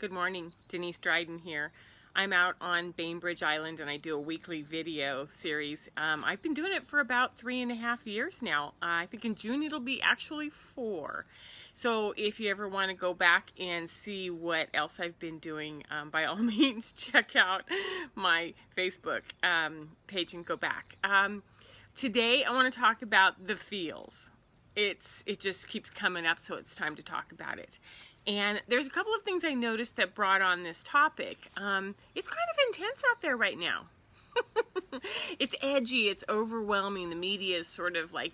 Good morning, Denise Dryden here. I'm out on Bainbridge Island and I do a weekly video series. I've been doing it for about 3.5 years now. I think in June it'll be actually 4. So if you ever want to go back and see what else I've been doing, by all means check out my Facebook page and go back. Today I want to talk about the feels. It just keeps coming up, so it's time to talk about it. And there's a couple of things I noticed that brought on this topic. It's kind of intense out there right now. It's edgy, it's overwhelming. The media is sort of like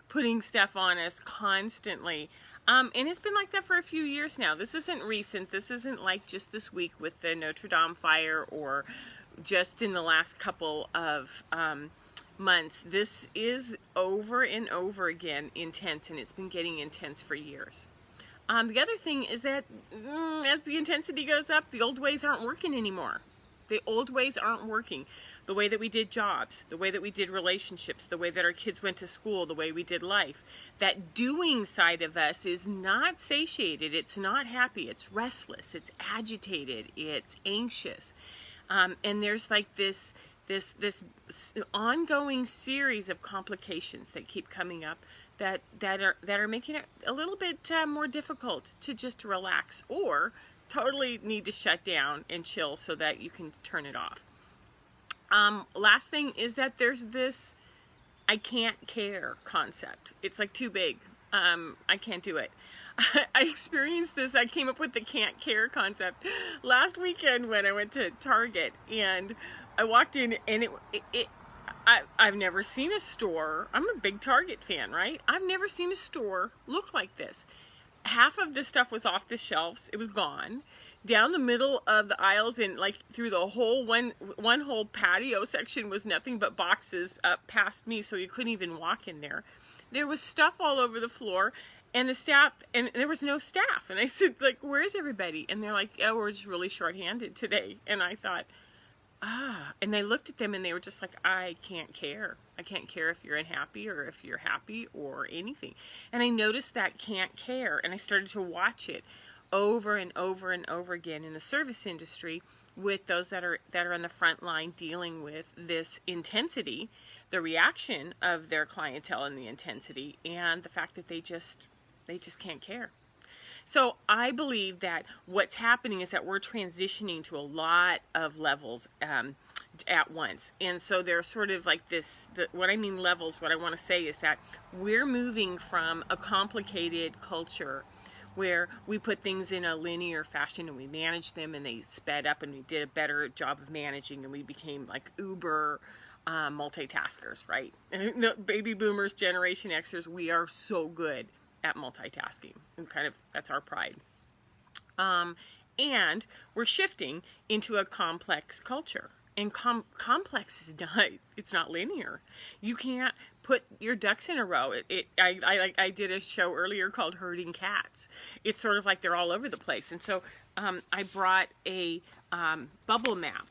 putting stuff on us constantly. And it's been like that for a few years now. This isn't recent. This isn't like just this week with the Notre Dame fire or just in the last couple of months. This is over and over again intense, and it's been getting intense for years. The other thing is that as the intensity goes up, the old ways aren't working anymore. The old ways aren't working. The way that we did jobs, the way that we did relationships, the way that our kids went to school, the way we did life. That doing side of us is not satiated. It's not happy. It's restless. It's agitated. It's anxious. And there's like this ongoing series of complications that keep coming up that are making it a little bit more difficult to just relax or totally need to shut down and chill so that you can turn it off. Last thing is that there's this I can't care concept. It's like too big. I can't do it. I experienced this. I came up with the can't care concept last weekend when I went to Target, and I walked in and I've never seen a store. I'm a big Target fan, right? I've never seen a store look like this. Half of the stuff was off the shelves. It was gone. Down the middle of the aisles and like through the whole one whole patio section was nothing but boxes up past me, so you couldn't even walk in there. There was stuff all over the floor, and the staff, and there was no staff. And I said, like, where is everybody? And they're like, oh, we're just really short-handed today. And I thought, and they looked at them and they were just like, I can't care. I can't care if you're unhappy or if you're happy or anything. And I noticed that can't care, and I started to watch it over and over and over again in the service industry with those that are on the front line dealing with this intensity, the reaction of their clientele and the intensity, and the fact that they just can't care. So I believe that what's happening is that we're transitioning to a lot of levels at once. And so there's sort of like this, what I mean levels, what I want to say is that we're moving from a complicated culture where we put things in a linear fashion and we manage them and they sped up and we did a better job of managing and we became like uber multitaskers, right? The baby boomers, Generation Xers, we are so good at multitasking, and kind of that's our pride. And we're shifting into a complex culture, and complex is not linear. You can't put your ducks in a row. I did a show earlier called Herding Cats. It's sort of like they're all over the place, and so I brought a bubble map,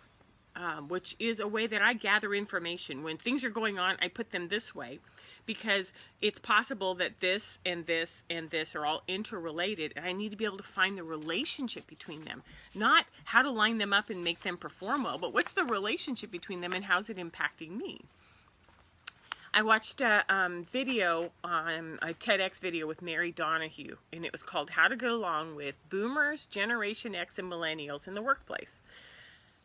which is a way that I gather information. When things are going on, I put them this way, because it's possible that this and this and this are all interrelated, and I need to be able to find the relationship between them. Not how to line them up and make them perform well, but what's the relationship between them and how's it impacting me? I watched a video, a TEDx video with Mary Donahue, and it was called How to Get Along with Boomers, Generation X, and Millennials in the Workplace.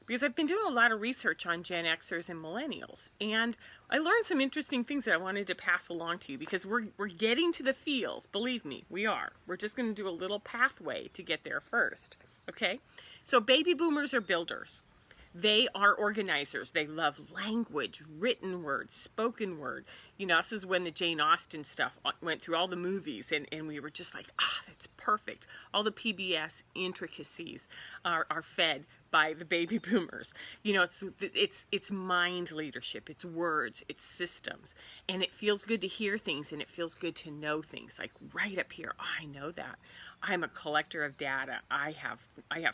Because I've been doing a lot of research on Gen Xers and Millennials, and I learned some interesting things that I wanted to pass along to you, because we're getting to the feels. Believe me, we are. We're just going to do a little pathway to get there first, okay? So baby boomers are builders. They are organizers. They love language, written word, spoken word. You know, this is when the Jane Austen stuff went through all the movies, and we were just like, that's perfect. All the PBS intricacies are fed by the baby boomers. You know, it's mind leadership, it's words, it's systems, and it feels good to hear things, and it feels good to know things. Like right up here, I know that. I'm a collector of data. I have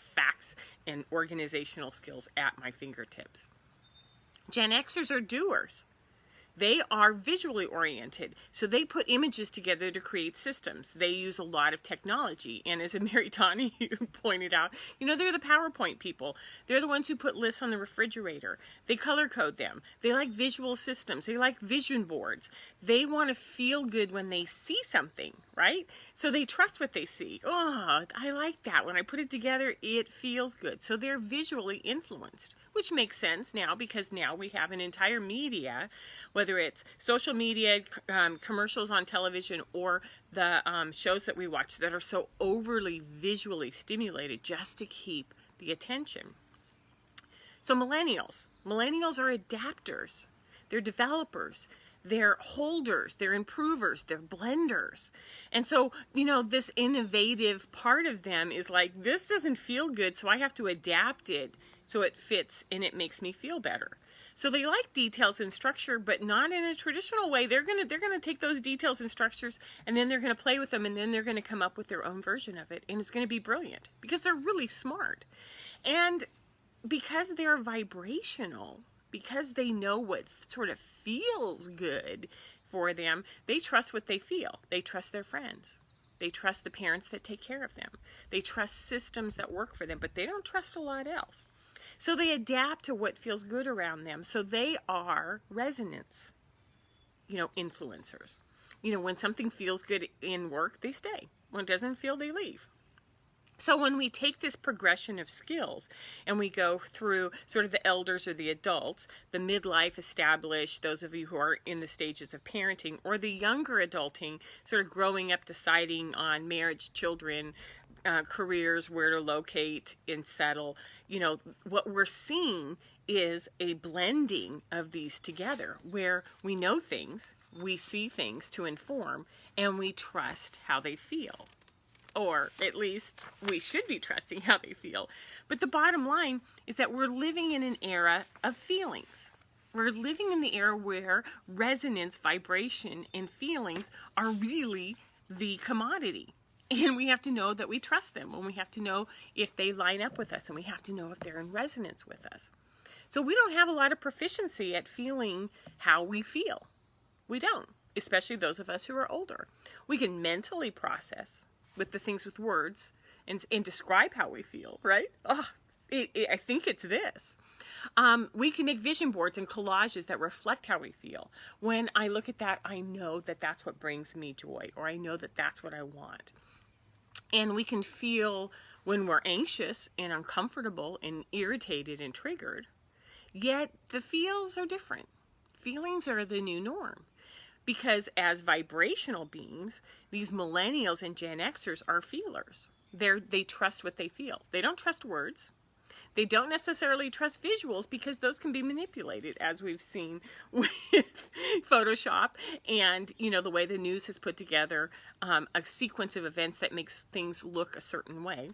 facts and organizational skills at my fingertips. Gen Xers are doers. They are visually oriented. So they put images together to create systems. They use a lot of technology. And as Mary Tani pointed out, they're the PowerPoint people. They're the ones who put lists on the refrigerator. They color code them. They like visual systems. They like vision boards. They want to feel good when they see something, right? So they trust what they see. Oh, I like that. When I put it together, it feels good. So they're visually influenced, which makes sense now because now we have an entire media, whether it's social media, commercials on television, or the shows that we watch that are so overly visually stimulated just to keep the attention. So millennials are adapters. They're developers. They're holders, they're improvers, they're blenders. And so, this innovative part of them is like, this doesn't feel good, so I have to adapt it so it fits and it makes me feel better. So they like details and structure, but not in a traditional way. They're gonna take those details and structures, and then they're gonna play with them, and then they're gonna come up with their own version of it, and it's gonna be brilliant because they're really smart. And because they're vibrational, because they know what sort of feels good for them, they trust what they feel. They trust their friends. They trust the parents that take care of them. They trust systems that work for them, but they don't trust a lot else. So they adapt to what feels good around them. So they are resonance, influencers. When something feels good in work, they stay. When it doesn't feel, they leave. So when we take this progression of skills and we go through sort of the elders or the adults, the midlife established, those of you who are in the stages of parenting, or the younger adulting, sort of growing up, deciding on marriage, children, careers, where to locate and settle, what we're seeing is a blending of these together where we know things, we see things to inform, and we trust how they feel. Or at least we should be trusting how they feel. But the bottom line is that we're living in an era of feelings. We're living in the era where resonance, vibration, and feelings are really the commodity. And we have to know that we trust them, and we have to know if they line up with us, and we have to know if they're in resonance with us. So we don't have a lot of proficiency at feeling how we feel. We don't, especially those of us who are older. We can mentally process with the things with words and describe how we feel, right? I think it's this. We can make vision boards and collages that reflect how we feel. When I look at that, I know that that's what brings me joy, or I know that that's what I want. And we can feel when we're anxious and uncomfortable and irritated and triggered, yet the feels are different. Feelings are the new norm. Because as vibrational beings, these millennials and Gen Xers are feelers. They trust what they feel. They don't trust words. They don't necessarily trust visuals because those can be manipulated, as we've seen with Photoshop and, the way the news has put together a sequence of events that makes things look a certain way.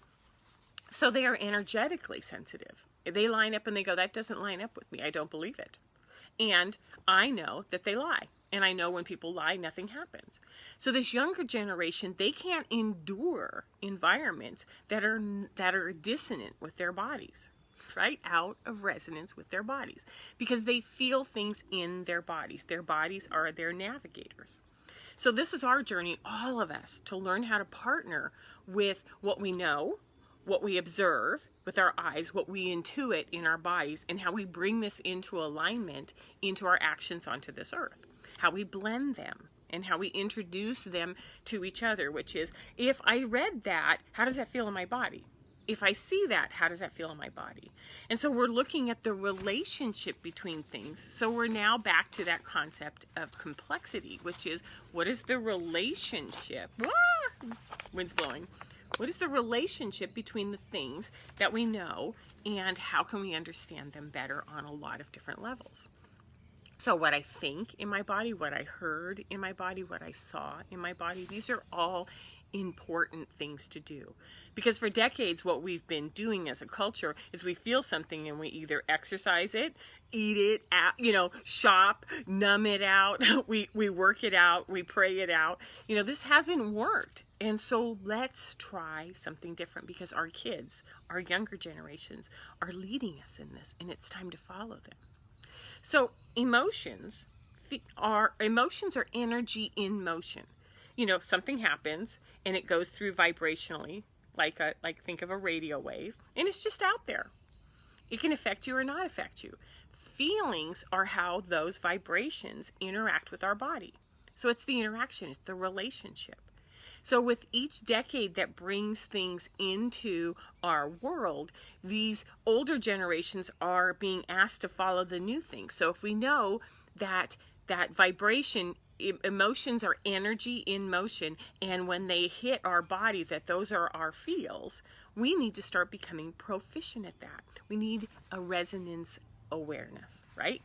So they are energetically sensitive. They line up and they go, that doesn't line up with me. I don't believe it. And I know that they lie. And I know when people lie, nothing happens. So this younger generation, they can't endure environments that are dissonant with their bodies, right? Out of resonance with their bodies. Because they feel things in their bodies. Their bodies are their navigators. So this is our journey, all of us, to learn how to partner with what we know, what we observe with our eyes, what we intuit in our bodies, and how we bring this into alignment into our actions onto this earth. How we blend them and how we introduce them to each other, which is, if I read that, how does that feel in my body? If I see that, how does that feel in my body? And so we're looking at the relationship between things. So we're now back to that concept of complexity, which is, what is the relationship? Wind's blowing. What is the relationship between the things that we know, and how can we understand them better on a lot of different levels? So what I think in my body, what I heard in my body, what I saw in my body, these are all important things to do. Because for decades, what we've been doing as a culture is we feel something and we either exercise it, eat it, shop, numb it out, we work it out, we pray it out. This hasn't worked. And so let's try something different, because our kids, our younger generations, are leading us in this, and it's time to follow them. So emotions, our emotions are energy in motion. You know, something happens and it goes through vibrationally, like think of a radio wave, and it's just out there. It can affect you or not affect you. Feelings are how those vibrations interact with our body. So it's the interaction, it's the relationship. So with each decade that brings things into our world, these older generations are being asked to follow the new things. So if we know that vibration, emotions are energy in motion, and when they hit our body, that those are our feels, we need to start becoming proficient at that. We need a resonance awareness, right?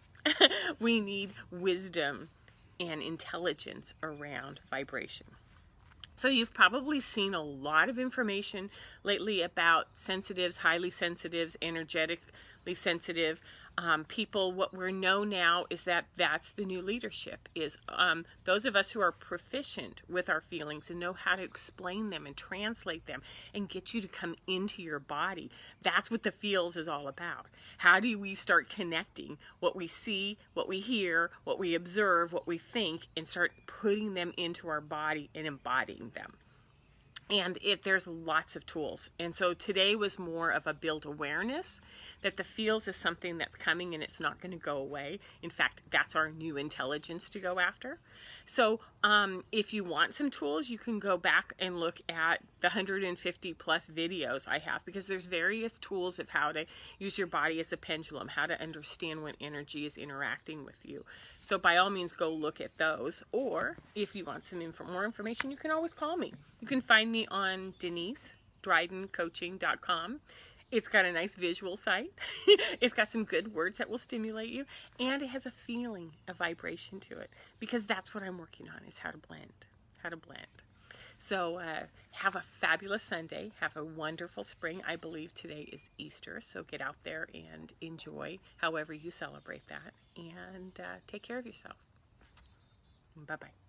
We need wisdom and intelligence around vibration. So you've probably seen a lot of information lately about sensitives, highly sensitives, energetically sensitive people. What we know now is that that's the new leadership, is those of us who are proficient with our feelings and know how to explain them and translate them and get you to come into your body. That's what the feels is all about. How do we start connecting what we see, what we hear, what we observe, what we think, and start putting them into our body and embodying them? And there's lots of tools. And so today was more of a build awareness that the feels is something that's coming and it's not going to go away. In fact, that's our new intelligence to go after. So if you want some tools, you can go back and look at the 150 plus videos I have, because there's various tools of how to use your body as a pendulum, how to understand when energy is interacting with you. So by all means, go look at those. Or if you want some more information, you can always call me. You can find me on DeniseDrydenCoaching.com. It's got a nice visual site. It's got some good words that will stimulate you. And it has a feeling, a vibration to it. Because that's what I'm working on, is how to blend. So have a fabulous Sunday. Have a wonderful spring. I believe today is Easter. So get out there and enjoy however you celebrate that. And take care of yourself. Bye-bye.